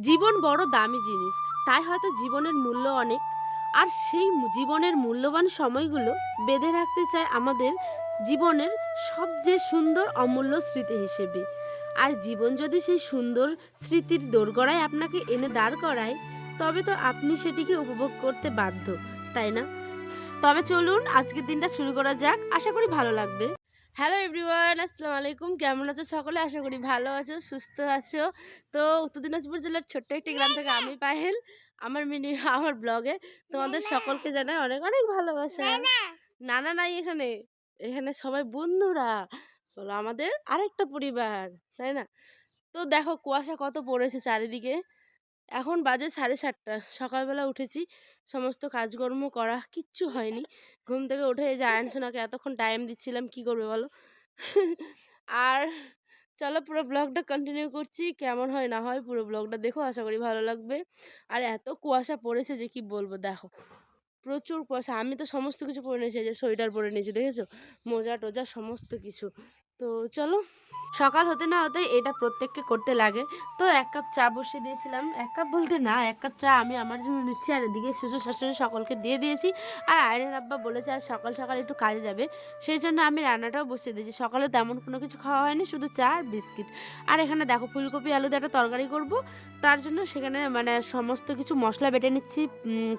জীবন বড় দামি জিনিস, তাই হয়তো জীবনের মূল্য অনেক। আর সেই জীবনের মূল্যবান সময়গুলো বেঁধে রাখতে চায় আমাদের জীবনের সবচেয়ে সুন্দর অমূল্য স্মৃতি হিসেবে। আর জীবন যদি সেই সুন্দর স্মৃতির দোরগোড়ায় আপনাকে এনে দাঁড় করায়, তবে তো আপনি সেটিকে উপভোগ করতে বাধ্য, তাই না? তবে চলুন আজকের দিনটা শুরু করা যাক, আশা করি ভালো লাগবে। হ্যালো এভরিওয়ান, আসসালামু আলাইকুম। কেমন আছো সকলে? আশা করি ভালো আছো, সুস্থ আছো। তো উত্তর দিনাজপুর জেলার ছোট্ট একটি গ্রাম থেকে আমি পায়েল আমার ব্লগে তোমাদের সকলকে জানাই অনেক অনেক ভালোবাসা। নানা নাই এখানে, এখানে সবাই বন্ধুরা, হলো আমাদের আরেকটা পরিবার, তাই না? তো দেখো কুয়াশা কত পড়েছে চারিদিকে। এখন বাজে 7:30। সকালবেলা উঠেছি, সমস্ত কাজকর্ম করা কিচ্ছু হয়নি। ঘুম থেকে উঠে এই যে আয়ান সোনাকে এতক্ষণ টাইম দিচ্ছিলাম, কি করবে বলো? আর চলো পুরো ব্লগটা কন্টিনিউ করছি, কেমন হয় না হয় পুরো ব্লগটা দেখো, আশা করি ভালো লাগবে। আর এত কুয়াশা পড়েছে যে কি বলবো, দেখো প্রচুর কুয়াশা। আমি তো সমস্ত কিছু পরে নিয়েছি, এই যে সোয়েটার পরে নিয়েছি, দেখেছো? মোজা টোজা সমস্ত কিছু। তো চলো, সকাল হতে না হতে এটা প্রত্যেককে করতে লাগে। তো 1 কাপ চা বসিয়ে দিয়েছিলাম, 1 কাপ বলতে না, 1 কাপ চা আমি আমার জন্য নিচ্ছি, আর এদিকে শ্বশুর শাশুড়ি সকলকে দিয়ে দিয়েছি। আর আয়নের আব্বা বলেছে আর সকাল সকাল একটু কাজে যাবে, সেই জন্য আমি রান্নাটাও বসিয়ে দিয়েছি। সকালে তেমন কোনো কিছু খাওয়া হয়নি, শুধু চা আর বিস্কিট। আর এখানে দেখো ফুলকপি আলু দিয়ে একটা তরকারি করব, তার জন্য সেখানে মানে সমস্ত কিছু মশলা বেটে নিচ্ছি,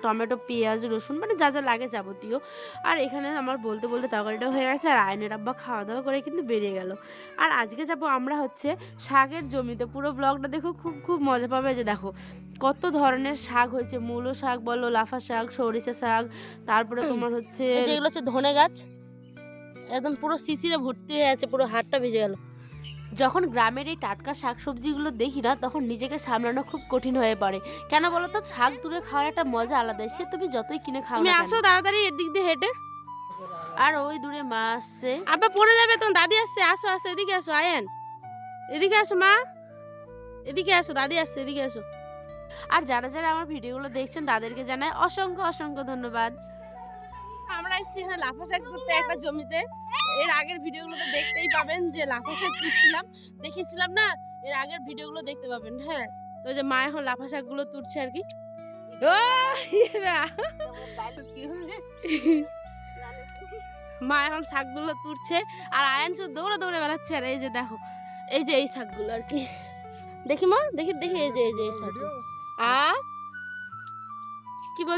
টমেটো পেঁয়াজ রসুন মানে যা যা লাগে যাবতীয়। আর এখানে আমার বলতে বলতে তরকারিটাও হয়ে গেছে, আর আয়নের আব্বা খাওয়া দাওয়া করে কিন্তু বেরিয়ে গেল। আর আজকে যাব আমরা হচ্ছে শাকের জমিতে, পুরো ব্লগটা দেখো, খুব খুব মজা পাবে। যে দেখো কত ধরনের শাক হয়েছে, মূলো শাক বলো, লাফা শাক, সরিষা শাক, তারপরে তোমার হচ্ছে যেগুলো হচ্ছে ধনে গাছ, একদম পুরো শিশিরে ভর্তি হয়ে আছে, পুরো হাতটা ভিজে গেল। যখন গ্রামের এই টাটকা শাক সবজিগুলো দেখি না, তখন নিজেকে সামলানো খুব কঠিন হয়ে পড়ে। কেন বলো তো? শাক তুলে খাওয়ার একটা মজা আলাদা, সে তুমি যতই কিনে খাও না কেন। আসো তাড়াতাড়ি এর দিক দিয়ে হেঁটে। আর ওই দূরে মা আসছে, আবার পড়ে যাবে, তোমার দাদি আসছে। আসো আসো, এদিকে আসো আয়েন, এদিকে আসো মা, এদিকে আসো, দাদি আসছে, এদিকে আসো। আর যারা যারা আমার ভিডিওগুলো দেখছেন তাদেরকে জানাই অসংখ্য অসংখ্য ধন্যবাদ। আমরা এসেছি এখানে লাফা শাক তুলতে একটা জমিতে। এর আগের ভিডিওগুলোতে দেখতেই পাবেন যে লাফা শাক তুলছিলাম, দেখিয়েছিলাম না? এর আগের ভিডিওগুলো দেখতে পাবেন। হ্যাঁ, তো যে মা এখন লাফা শাকগুলো তুলছে আর কি। ও মা এখন শাকগুলো তুলছে, আর আয়ান শুধু দৌড়ে দৌড়ে বেড়াচ্ছে। আর এই যে দেখো, এই যে এই শাকগুলো আর কি, দেখি মা, দেখি দেখি, এই যে এই শাকগুলো। আ কি বল,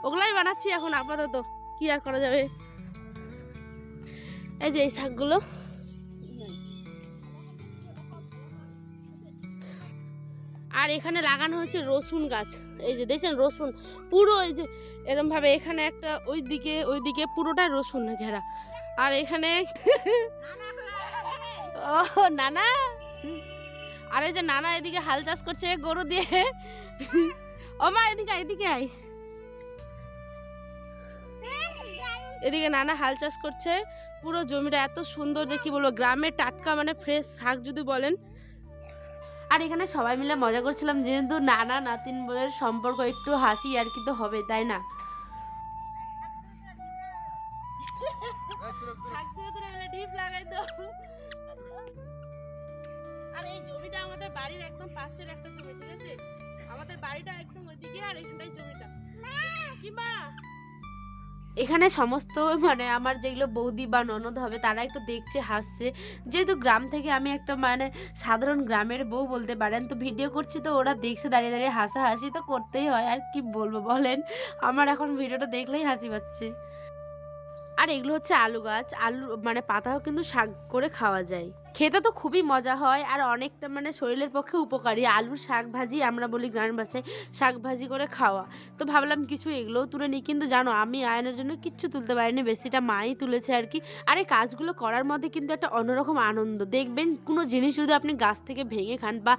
ওগুলাই বানাচ্ছি এখন আপাতত, কি আর করা যাবে। এই যে এই শাকগুলো, আর এখানে লাগানো হয়েছে রসুন গাছ। এই যে দেখছেন রসুন, পুরো এই যে এরম ভাবে এখানে একটা, ওইদিকে পুরোটা রসুন ঘেরা। আর এখানে ও নানা, আর এই যে নানা এদিকে হাল চাষ করছে গরু দিয়ে। ও মা এদিকে এদিকে আয়, এদিকে নানা হাল চাষ করছে। পুরো জমিটা এত সুন্দর যে কি বলবো, গ্রামের টাটকা মানে ফ্রেশ শাক যদি বলেন। আর এখানে সবাই মিলে মজা করছিলাম, যেহেতু নানা নাতিন বলে সম্পর্ক, একটু হাসি আর কি তো হবে, তাই না? আর এই জমিটা আমাদের বাড়ির একদম পাশের একটা জমি, ঠিক আছে? আমাদের বাড়িটা একদম ওইদিকে, আর এখানটাই জমিটা। কি মা, এখানে সমস্ত মানে আমার যেগুলো বৌদি বা ননদ হবে তারা একটু দেখছে, হাসছে। যেহেতু গ্রাম থেকে আমি একটা মানে সাধারণ গ্রামের বউ বলতে পারেন, তো ভিডিও করছি, তো ওরা দেখছে দাঁড়িয়ে দাঁড়িয়ে, হাসাহাসি তো করতেই হয়, আর কি বলবো বলেন। আমার এখন ভিডিওটা দেখলেই হাসি পাচ্ছে। আর এগুলো হচ্ছে আলু গাছ, আলু মানে পাতাও কিন্তু শাক করে খাওয়া যায়, খেতে তো খুবই মজা হয়, আর অনেকটা মানে শরীরের পক্ষে উপকারী। আলুর শাক ভাজি আমরা বলি গ্রামের ভাষায়, শাক ভাজি করে খাওয়া। তো ভাবলাম কিছু এগুলোও তুলে নিই, কিন্তু জানো আমি আয়নের জন্য কিচ্ছু তুলতে পারিনি, বেশিটা মাই তুলেছে আর কি। আর এই কাজগুলো করার মধ্যে কিন্তু একটা অন্যরকম আনন্দ। দেখবেন কোনো জিনিস যদি আপনি গাছ থেকে ভেঙে খান বা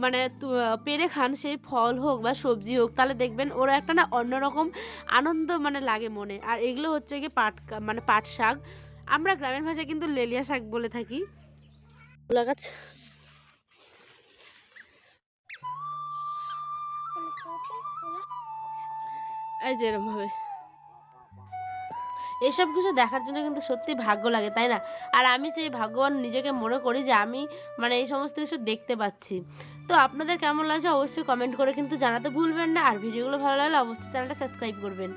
মানে পেরে খান, সেই ফল হোক বা সবজি হোক, তাহলে দেখবেন ওরা একটা না অন্যরকম আনন্দ মানে লাগে মনে। আর এগুলো হচ্ছে কি মানে পাট শাক, আমরা গ্রামের ভাষায় কিন্তু লেলিয়া শাক বলে থাকি। গাছ এই যে এরকম ভাবে, এসব কিছু দেখার জন্য কিন্তু সত্যি ভাগ্য লাগে, তাই না? আর আমি সেই ভাগ্যবান নিজেকে মনে করি যে আমি মানে এই সমস্ত কিছু দেখতে পাচ্ছি। তো আপনাদের কেমন লাগছে অবশ্যই কমেন্ট করে কিন্তু জানাতে ভুলবেন না, আর ভিডিওগুলো ভালো লাগলে অবশ্যই চ্যানেলটা সাবস্ক্রাইব করবেন।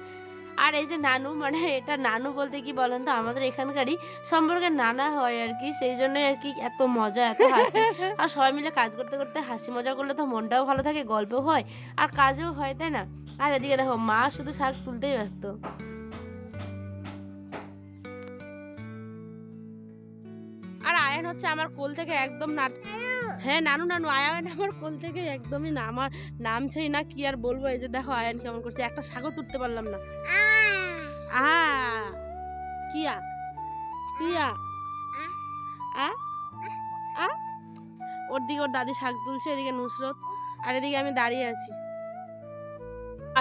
আর এই যে নানু, মানে এটা নানু বলতে কি বলেন তো, আমাদের এখানকারই সম্পর্কে নানা হয় আর কি, সেই জন্যই আর কি এত মজা এত হাসি। আর সবাই মিলে কাজ করতে করতে হাসি মজা করলে তো মনটাও ভালো থাকে, গল্পও হয় আর কাজও হয়, তাই না? আর এদিকে দেখো মা শুধু শাক তুলতেই ব্যস্ত। আর আয়ান হচ্ছে আমার কোল থেকে একদম হ্যাঁ নানু নানু, আয়ান আমার কোল থেকে একদমই না আমার নামছেই না, কি আর বলবো। এই যে দেখো আয়ান কেমন করছে, একটা শাকও তুলতে পারলাম না। আ কিয়া কিয়া আ আ ওর দিকে ওর দাদি শাক তুলছে, এদিকে নুসরত, আর এদিকে আমি দাঁড়িয়ে আছি।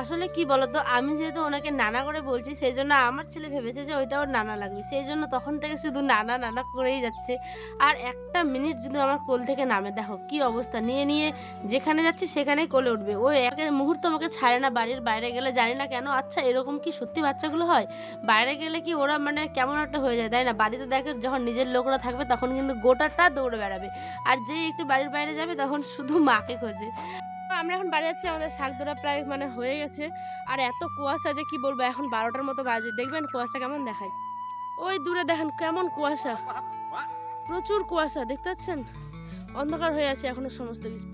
আসলে কি বলতো, আমি যেহেতু ওনাকে নানা করে বলছি, সেই জন্য আমার ছেলে ভেবেছে যে ওইটা ওর নানা লাগবে, সেই জন্য তখন থেকে শুধু নানা নানা করেই যাচ্ছে। আর একটা মিনিট যদি আমার কোল থেকে নামে, দেখো কি অবস্থা, নিয়ে নিয়ে যেখানে যাচ্ছে সেখানেই কোলে উঠবে। ও এক মুহূর্ত আমাকে ছাড়ে না, বাড়ির বাইরে গেলে জানি না কেন। আচ্ছা এরকম কি সত্যি বাচ্চাগুলো হয়? বাইরে গেলে কি ওরা মানে কেমন একটা হয়ে যায়, তাই না? বাড়িতে দেখে যখন নিজের লোকরা থাকবে তখন কিন্তু গোটাটা দৌড়ে বেড়াবে, আর যেই একটু বাড়ির বাইরে যাবে তখন শুধু মাকে খোঁজে। আমরা এখন বাড়ি যাচ্ছি, আমাদের শাক ধরা প্রায় মানে হয়ে গেছে। আর এত কুয়াশা যে কি বলবো, এখন 12টার মতো বাজে, দেখবেন কুয়াশা কেমন দেখায়। ওই দূরে দেখেন কেমন কুয়াশা, প্রচুর কুয়াশা, দেখতে পাচ্ছেন? অন্ধকার হয়ে আছে এখনো সমস্ত কিছু।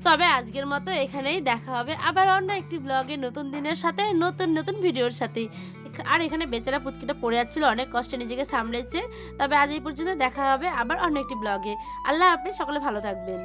তবে আজকের মতো এখানেই, দেখা হবে আবার অন্য একটি ব্লগে, নতুন দিনের সাথে নতুন নতুন ভিডিওর সাথে। আর এখানে বেচারা পুচকিটা পড়ে যাচ্ছিল, অনেক কষ্টে নিজেকে সামলেছে। তবে আজ এই পর্যন্ত, দেখা হবে আবার অন্য একটি ব্লগে। আল্লাহ হাফেজ, সকলে ভালো থাকবেন।